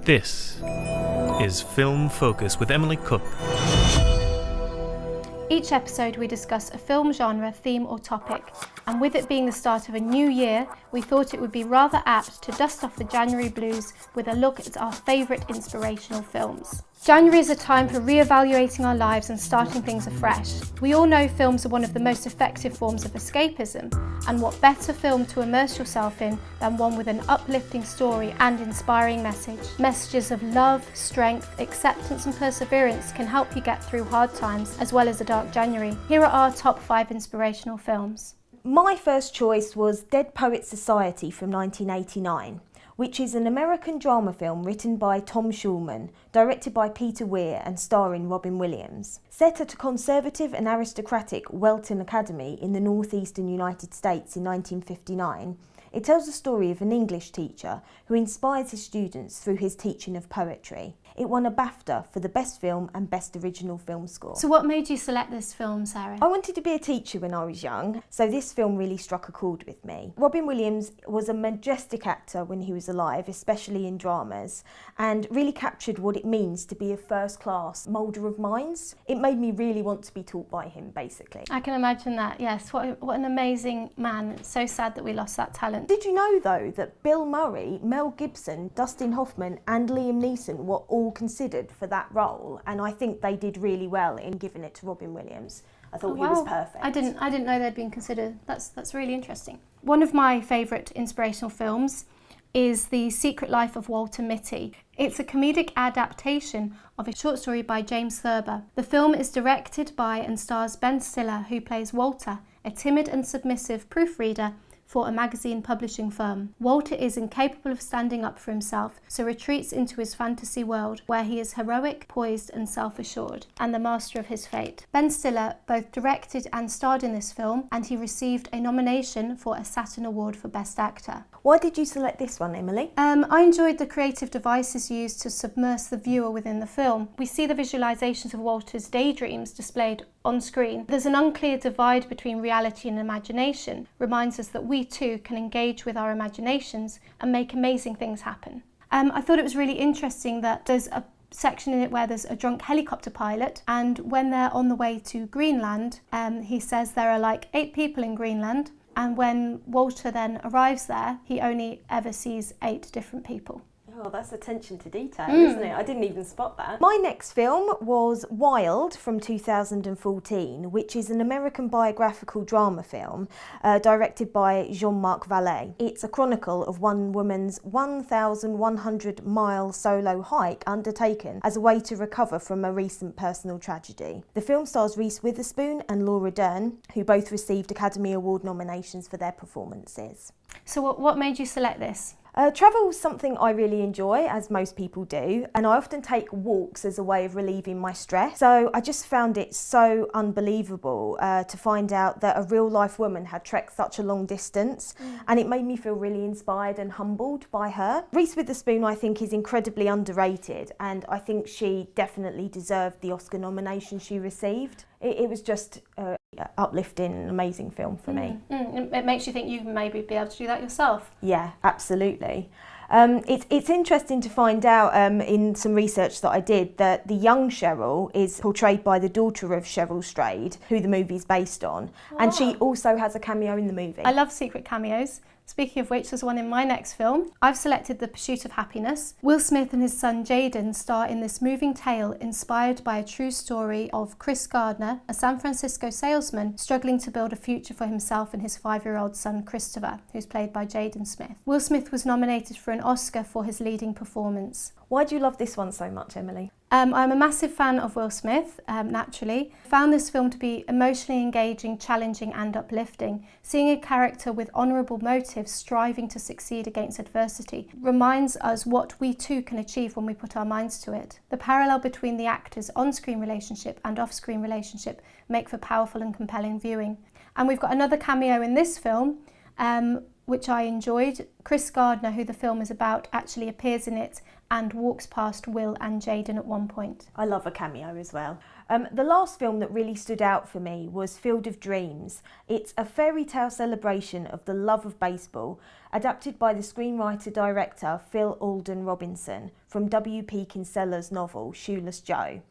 This is Film Focus with Emily Cook. Each episode we discuss a film genre, theme or topic, and with it being the start of a new year, we thought it would be rather apt to dust off the January blues with a look at our favourite inspirational films. January is a time for re-evaluating our lives and starting things afresh. We all know films are one of the most effective forms of escapism, and what better film to immerse yourself in than one with an uplifting story and inspiring message. Messages of love, strength, acceptance and perseverance can help you get through hard times as well as a dark January. Here are our top 5 inspirational films. My first choice was Dead Poets Society from 1989, which is an American drama film written by Tom Schulman, directed by Peter Weir and starring Robin Williams. Set at a conservative and aristocratic Welton Academy in the northeastern United States in 1959, it tells the story of an English teacher who inspires his students through his teaching of poetry. It won a BAFTA for the Best Film and Best Original Film Score. So what made you select this film, Sarah? I wanted to be a teacher when I was young, so this film really struck a chord with me. Robin Williams was a majestic actor when he was alive, especially in dramas, and really captured what it means to be a first-class moulder of minds. It made me really want to be taught by him, basically. I can imagine that, yes. What an amazing man. It's so sad that we lost that talent. Did you know, though, that Bill Murray, Mel Gibson, Dustin Hoffman and Liam Neeson were all considered for that role, and I think they did really well in giving it to Robin Williams. I thought he was perfect. I didn't know they'd been considered. That's really interesting. One of my favourite inspirational films is The Secret Life of Walter Mitty. It's a comedic adaptation of a short story by James Thurber. The film is directed by and stars Ben Stiller, who plays Walter, a timid and submissive proofreader for a magazine publishing firm. Walter is incapable of standing up for himself, so retreats into his fantasy world where he is heroic, poised and self-assured, and the master of his fate. Ben Stiller both directed and starred in this film, and he received a nomination for a Saturn Award for Best Actor. Why did you select this one, Emily? I enjoyed the creative devices used to submerge the viewer within the film. We see the visualizations of Walter's daydreams displayed on screen. There's an unclear divide between reality and imagination, reminds us that we too can engage with our imaginations and make amazing things happen. I thought it was really interesting that there's a section in it where there's a drunk helicopter pilot, and when they're on the way to Greenland, he says there are like 8 people in Greenland, and when Walter then arrives there, he only ever sees 8 different people. Oh, that's attention to detail, isn't it? I didn't even spot that. My next film was Wild from 2014, which is an American biographical drama film directed by Jean-Marc Vallée. It's a chronicle of one woman's 1,100-mile solo hike undertaken as a way to recover from a recent personal tragedy. The film stars Reese Witherspoon and Laura Dern, who both received Academy Award nominations for their performances. So what made you select this? Travel is something I really enjoy, as most people do, and I often take walks as a way of relieving my stress. So I just found it so unbelievable to find out that a real-life woman had trekked such a long distance, and it made me feel really inspired and humbled by her. Reese Witherspoon, I think, is incredibly underrated, and I think she definitely deserved the Oscar nomination she received. It was just uplifting and amazing film for me. It makes you think you maybe be able to do that yourself. Yeah, absolutely. It's interesting to find out in some research that I did that the young Cheryl is portrayed by the daughter of Cheryl Strayed, who the movie's based on, and she also has a cameo in the movie. I love secret cameos. Speaking of which, there's one in my next film. I've selected The Pursuit of Happiness. Will Smith and his son Jaden star in this moving tale inspired by a true story of Chris Gardner, a San Francisco salesman struggling to build a future for himself and his 5-year-old son Christopher, who's played by Jaden Smith. Will Smith was nominated for an Oscar for his leading performance. Why do you love this one so much, Emily? I'm a massive fan of Will Smith, naturally. I found this film to be emotionally engaging, challenging and uplifting. Seeing a character with honourable motives striving to succeed against adversity reminds us what we too can achieve when we put our minds to it. The parallel between the actor's on-screen relationship and off-screen relationship make for powerful and compelling viewing. And we've got another cameo in this film. which I enjoyed. Chris Gardner, who the film is about, actually appears in it and walks past Will and Jaden at one point. I love a cameo as well. The last film that really stood out for me was Field of Dreams. It's a fairy tale celebration of the love of baseball, adapted by the screenwriter-director Phil Alden Robinson from W.P. Kinsella's novel Shoeless Joe.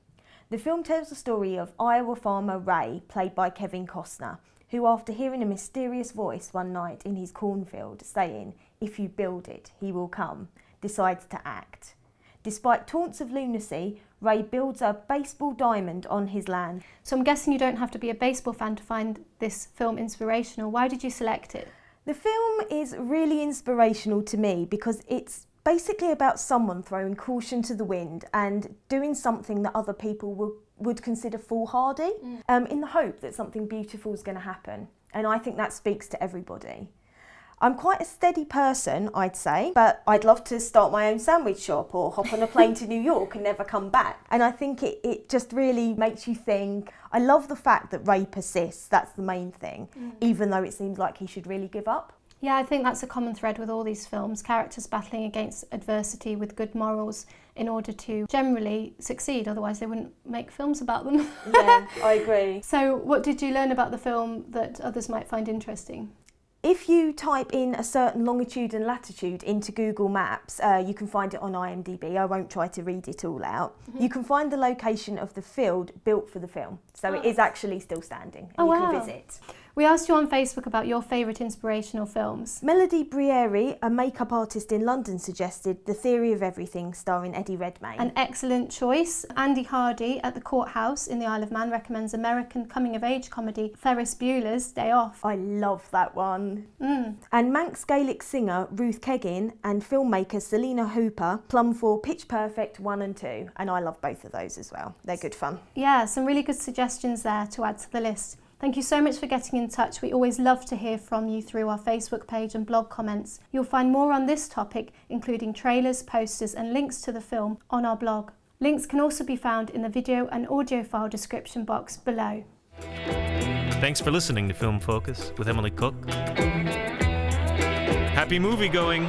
The film tells the story of Iowa farmer Ray, played by Kevin Costner, who, after hearing a mysterious voice one night in his cornfield saying, "If you build it, he will come," decides to act. Despite taunts of lunacy, Ray builds a baseball diamond on his land. So I'm guessing you don't have to be a baseball fan to find this film inspirational. Why did you select it? The film is really inspirational to me because it's basically about someone throwing caution to the wind and doing something that other people would consider foolhardy, in the hope that something beautiful is going to happen. And I think that speaks to everybody. I'm quite a steady person, I'd say, but I'd love to start my own sandwich shop or hop on a plane to New York and never come back. And I think it just really makes you think. I love the fact that Ray persists, that's the main thing, even though it seems like he should really give up. Yeah, I think that's a common thread with all these films, characters battling against adversity with good morals in order to generally succeed, otherwise they wouldn't make films about them. Yeah, I agree. So what did you learn about the film that others might find interesting? If you type in a certain longitude and latitude into Google Maps, you can find it on IMDb. I won't try to read it all out. You can find the location of the field built for the film. So it is actually still standing and you can visit. We asked you on Facebook about your favourite inspirational films. Melody Brieri, a makeup artist in London, suggested The Theory of Everything, starring Eddie Redmayne. An excellent choice. Andy Hardy at the Courthouse in the Isle of Man recommends American coming-of-age comedy Ferris Bueller's Day Off. I love that one. And Manx Gaelic singer Ruth Keggin and filmmaker Selena Hooper plumb for Pitch Perfect 1 and 2. And I love both of those as well. They're good fun. Yeah, some really good suggestions there to add to the list. Thank you so much for getting in touch. We always love to hear from you through our Facebook page and blog comments. You'll find more on this topic, including trailers, posters and links to the film on our blog. Links can also be found in the video and audio file description box below. Thanks for listening to Film Focus with Emily Cook. Happy movie going!